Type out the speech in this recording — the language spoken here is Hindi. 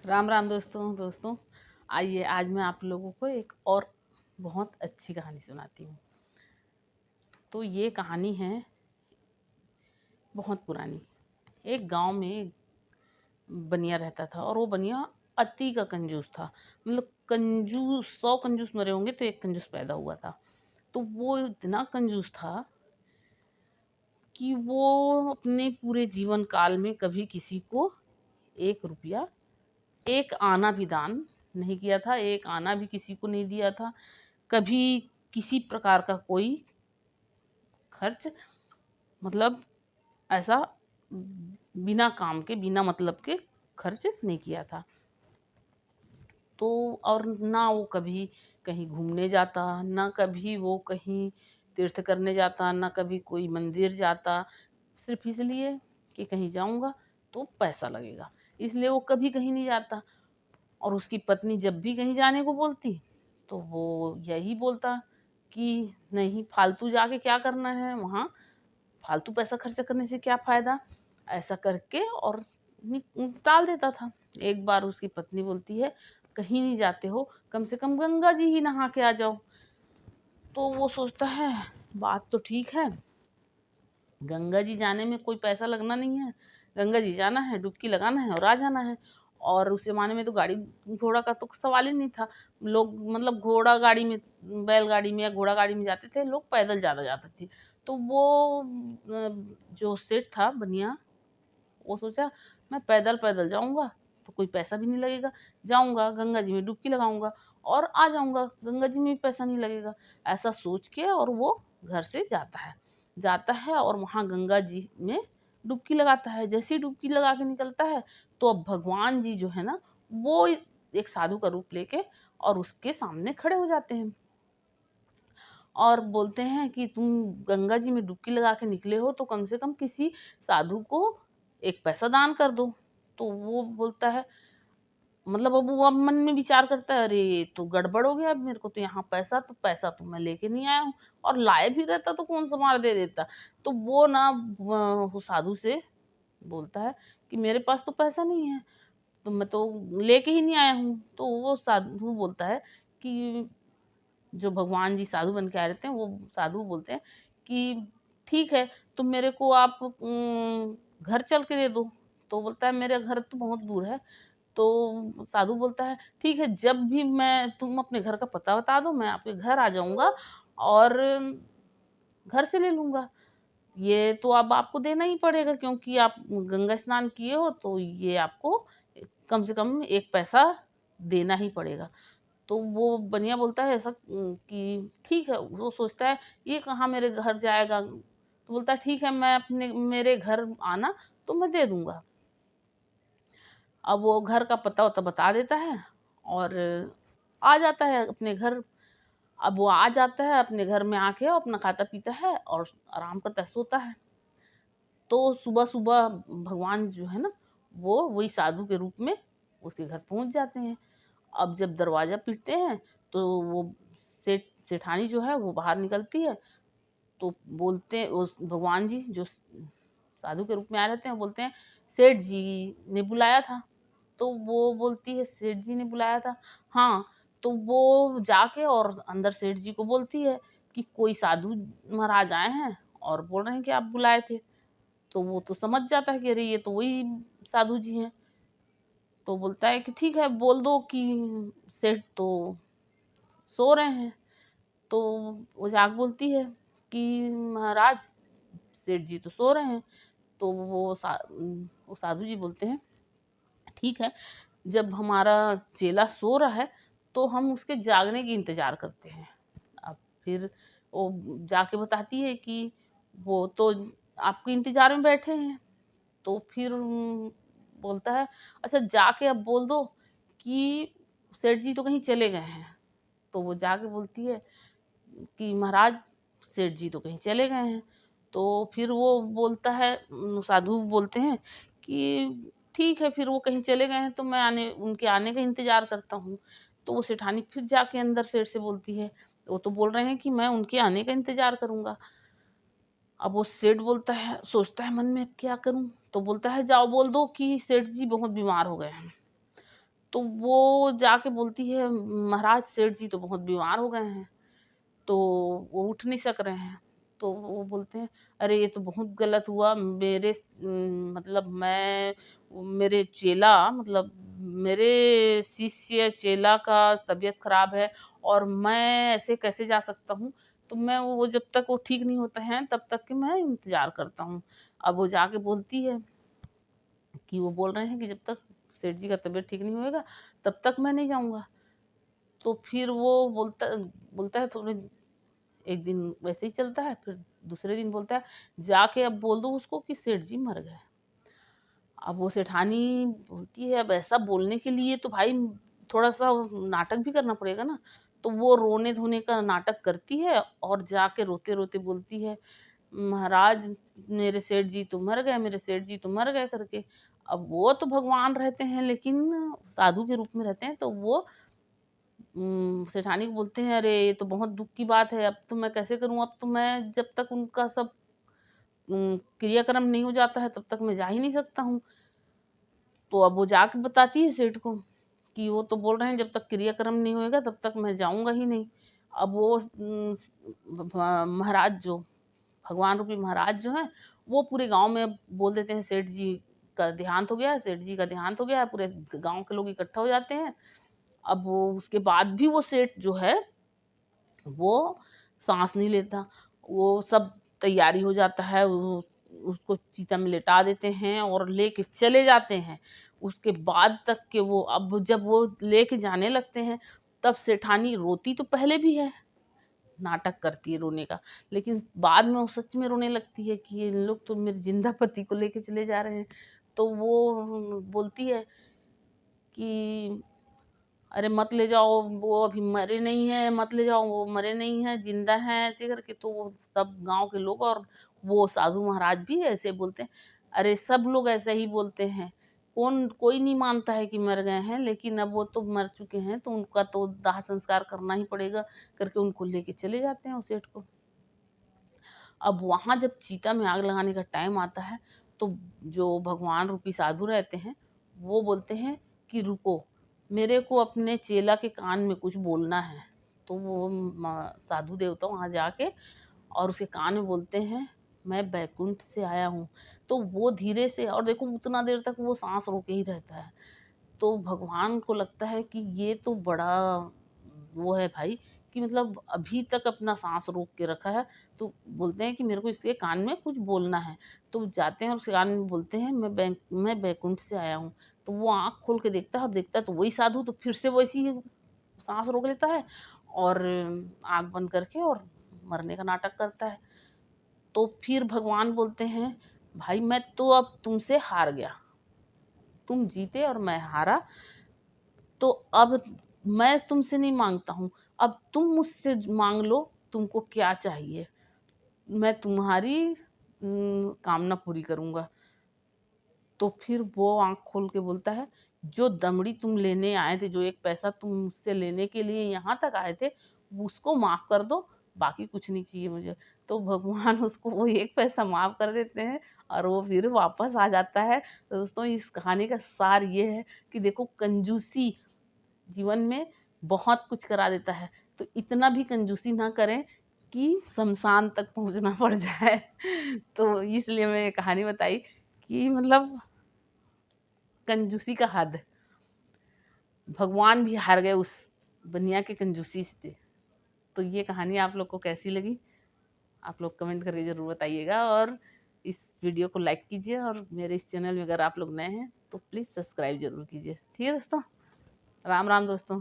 राम राम दोस्तों आइए आज मैं आप लोगों को एक और बहुत अच्छी कहानी सुनाती हूँ। तो ये कहानी है बहुत पुरानी। एक गांव में एक बनिया रहता था और वो बनिया अति का कंजूस था। मतलब कंजूस 100 कंजूस मरे होंगे तो एक कंजूस पैदा हुआ था। तो वो इतना कंजूस था कि वो अपने पूरे जीवन काल में कभी किसी को 1 रुपया, 1 आना भी दान नहीं किया था, 1 आना भी किसी को नहीं दिया था। कभी किसी प्रकार का कोई खर्च, मतलब ऐसा बिना काम के बिना मतलब के खर्च नहीं किया था। तो और ना वो कभी कहीं घूमने जाता, ना कभी वो कहीं तीर्थ करने जाता, ना कभी कोई मंदिर जाता, सिर्फ इसलिए कि कहीं जाऊंगा तो पैसा लगेगा, इसलिए वो कभी कहीं नहीं जाता। और उसकी पत्नी जब भी कहीं जाने को बोलती तो वो यही बोलता कि नहीं, फालतू जाके क्या करना है, वहाँ फालतू पैसा खर्च करने से क्या फ़ायदा, ऐसा करके और टाल देता था। एक बार उसकी पत्नी बोलती है, कहीं नहीं जाते हो, कम से कम गंगा जी ही नहा के आ जाओ। तो वो सोचता है बात तो ठीक है, गंगा जी जाने में कोई पैसा लगना नहीं है, गंगा जी जाना है, डुबकी लगाना है और आ जाना है। और उस ज़माने में तो गाड़ी घोड़ा का तो सवाल ही नहीं था। लोग मतलब घोड़ा गाड़ी में, बैलगाड़ी में या घोड़ा गाड़ी में जाते थे, लोग पैदल ज़्यादा जाते थे। तो वो जो सेठ था बनिया, वो सोचा मैं पैदल पैदल जाऊँगा तो कोई पैसा भी नहीं लगेगा, जाऊँगा गंगा जी में डुबकी लगाऊँगा और आ जाऊँगा, गंगा जी में भी पैसा नहीं लगेगा। ऐसा सोच के और वो घर से जाता है और वहाँ गंगा जी में डुबकी लगाता है। जैसे ही डुबकी लगा के निकलता है तो अब भगवान जी जो है ना, वो एक साधु का रूप लेके और उसके सामने खड़े हो जाते हैं और बोलते हैं कि तुम गंगा जी में डुबकी लगा के निकले हो तो कम से कम किसी साधु को 1 पैसा दान कर दो। तो वो बोलता है, मतलब अब वो अब मन में विचार करता है, अरे ये तो गड़बड़ हो गया, अब मेरे को तो यहाँ पैसा तो मैं लेके नहीं आया हूँ, और लाए भी रहता तो कौन संभार दे देता। तो वो ना वो साधु से बोलता है कि मेरे पास तो पैसा नहीं है, तो मैं तो लेके ही नहीं आया हूँ। तो वो साधु बोलता है कि जो भगवान जी साधु बन के आए रहते हैं, वो साधु बोलते हैं कि ठीक है, तुम मेरे को आप घर चल के दे दो। तो बोलता है मेरा घर तो बहुत दूर है। तो साधु बोलता है ठीक है, जब भी मैं, तुम अपने घर का पता बता दो, मैं आपके घर आ जाऊँगा और घर से ले लूँगा। ये तो अब आपको देना ही पड़ेगा क्योंकि आप गंगा स्नान किए हो, तो ये आपको कम से कम 1 पैसा देना ही पड़ेगा। तो वो बनिया बोलता है ऐसा कि ठीक है, वो सोचता है ये कहाँ मेरे घर जाएगा, तो बोलता है ठीक है, मैं अपने मेरे घर आना तो मैं दे दूँगा। अब वो घर का पता-वता बता देता है और आ जाता है अपने घर। अब वो आ जाता है अपने घर में, आके अपना खाता-पीता है और आराम करता है, सोता है। तो सुबह-सुबह भगवान जो है ना, वो वही साधु के रूप में उसके घर पहुँच जाते हैं। अब जब दरवाज़ा पीटते हैं तो वो सेठानी जो है वो बाहर निकलती है। तो बोलते उस भगवान जी जो साधु के रूप में आए रहते हैं, बोलते हैं सेठ जी ने बुलाया था। तो वो बोलती है सेठ जी ने बुलाया था, हाँ। तो वो जाके और अंदर सेठ जी को बोलती है कि कोई साधु महाराज आए हैं और बोल रहे हैं कि आप बुलाए थे। तो वो तो समझ जाता है कि अरे ये तो वही साधु जी हैं। तो बोलता है कि ठीक है, बोल दो कि सेठ तो सो रहे हैं। तो वो जाग बोलती है कि महाराज, सेठ जी तो सो रहे हैं। तो वो साधु जी बोलते हैं ठीक है, जब हमारा चेला सो रहा है तो हम उसके जागने की इंतज़ार करते हैं। अब फिर वो जाके बताती है कि वो तो आपके इंतज़ार में बैठे हैं। तो फिर बोलता है अच्छा जाके अब बोल दो कि सेठ जी तो कहीं चले गए हैं। तो वो जाके बोलती है कि महाराज, सेठ जी तो कहीं चले गए हैं। तो फिर वो बोलता है, साधु बोलते हैं कि ठीक है, फिर वो कहीं चले गए हैं तो मैं उनके आने का इंतज़ार करता हूँ। तो वो सेठानी फिर जाके अंदर सेठ से बोलती है, वो तो बोल रहे हैं कि मैं उनके आने का इंतज़ार करूँगा। अब वो सेठ बोलता है, सोचता है मन में अब क्या करूँ? तो बोलता है जाओ बोल दो कि सेठ जी बहुत बीमार हो गए हैं। तो वो जाके बोलती है, महाराज सेठ जी तो बहुत बीमार हो गए हैं, तो वो उठ नहीं सक रहे हैं। तो वो बोलते हैं, अरे ये तो बहुत गलत हुआ, मतलब मैं, मेरे चेला, मतलब मेरे शिष्य चेला का तबीयत खराब है और मैं ऐसे कैसे जा सकता हूँ। तो मैं वो जब तक वो ठीक नहीं होते हैं तब तक के मैं इंतजार करता हूँ। अब वो जाके बोलती है कि वो बोल रहे हैं कि जब तक सेठ जी का तबीयत ठीक नहीं होएगा तब तक मैं नहीं जाऊंगा। तो फिर वो बोलता बोलता है, थोड़े एक दिन वैसे ही चलता है, फिर दूसरे दिन बोलता है, जाके अब बोल दो उसको कि सेठ जी मर गए। अब वो सेठानी बोलती है, अब ऐसा बोलने के लिए तो भाई थोड़ा सा नाटक भी करना पड़ेगा ना। तो वो रोने धोने का नाटक करती है और जाके रोते रोते बोलती है, महाराज मेरे सेठ जी तो मर गए, मेरे सेठ जी तो मर गए करके। अब वो तो भगवान रहते हैं लेकिन साधु के रूप में रहते हैं, तो वो सेठानी को बोलते हैं, अरे ये तो बहुत दुख की बात है, अब तो मैं कैसे करूं, अब तो मैं जब तक उनका सब क्रियाक्रम नहीं हो जाता है तब तक मैं जा ही नहीं सकता हूँ। तो अब वो जाके बताती है सेठ को कि वो तो बोल रहे हैं जब तक क्रियाक्रम नहीं होएगा तब तक मैं जाऊंगा ही नहीं। अब वो महाराज जो भगवान रूपी महाराज जो हैं, वो पूरे गांव में बोल देते हैं, सेठ जी का देहांत हो गया है, सेठ जी का देहांत हो गया है, पूरे गांव के लोग इकट्ठा हो जाते हैं। अब वो उसके बाद भी वो सेठ जो है वो सांस नहीं लेता। वो सब तैयारी हो जाता है, वो उसको चीता में लेटा देते हैं और लेके चले जाते हैं। उसके बाद तक के वो, अब जब वो लेके जाने लगते हैं तब सेठानी रोती तो पहले भी है, नाटक करती है रोने का, लेकिन बाद में वो सच में रोने लगती है कि ये लोग तो मेरे जिंदा पति को लेके चले जा रहे हैं। तो वो बोलती है कि अरे मत ले जाओ, वो अभी मरे नहीं हैं, मत ले जाओ, वो मरे नहीं हैं, जिंदा हैं, ऐसे करके। तो वो सब गांव के लोग और वो साधु महाराज भी ऐसे बोलते हैं। अरे सब लोग ऐसे ही बोलते हैं, कोई नहीं मानता है कि मर गए हैं, लेकिन अब वो तो मर चुके हैं तो उनका तो दाह संस्कार करना ही पड़ेगा करके उनको लेके चले जाते हैं उस सेठ को। अब वहाँ जब चीता में आग लगाने का टाइम आता है तो जो भगवान रूपी साधु रहते हैं वो बोलते हैं कि रुको, मेरे को अपने चेला के कान में कुछ बोलना है। तो वो साधु देवता वहाँ जाके और उसके कान में बोलते हैं, मैं बैकुंठ से आया हूँ। तो वो धीरे से, और देखो उतना देर तक वो सांस रोके ही रहता है। तो भगवान को लगता है कि ये तो बड़ा वो है भाई, कि मतलब अभी तक अपना सांस रोक के रखा है। तो बोलते हैं कि मेरे को इसके कान में कुछ बोलना है। तो जाते हैं और उसके कान में बोलते हैं, मैं बैकुंठ से आया हूँ। तो वो आँख खोल के देखता है और देखता है तो वही साधु, तो फिर से वैसी ही सांस रोक लेता है और आँख बंद करके और मरने का नाटक करता है। तो फिर भगवान बोलते हैं, भाई मैं तो अब तुमसे हार गया, तुम जीते और मैं हारा, तो अब मैं तुमसे नहीं मांगता हूँ, अब तुम मुझसे मांग लो, तुमको क्या चाहिए, मैं तुम्हारी कामना पूरी करूँगा। तो फिर वो आँख खोल के बोलता है, जो दमड़ी तुम लेने आए थे, जो एक पैसा तुम मुझसे लेने के लिए यहाँ तक आए थे, उसको माफ़ कर दो, बाकी कुछ नहीं चाहिए मुझे। तो भगवान उसको वो एक पैसा माफ़ कर देते हैं और वो फिर वापस आ जाता है। तो दोस्तों इस कहानी का सार ये है कि देखो, कंजूसी जीवन में बहुत कुछ करा देता है, तो इतना भी कंजूसी ना करें कि शमशान तक पहुंचना पड़ जाए। तो इसलिए मैं ये कहानी बताई कि मतलब कंजूसी का हद, भगवान भी हार गए उस बनिया के कंजूसी से। तो ये कहानी आप लोग को कैसी लगी, आप लोग कमेंट करके ज़रूर बताइएगा, और इस वीडियो को लाइक कीजिए, और मेरे इस चैनल में अगर आप लोग नए हैं तो प्लीज़ सब्सक्राइब ज़रूर कीजिए। ठीक है दोस्तों, राम राम दोस्तों।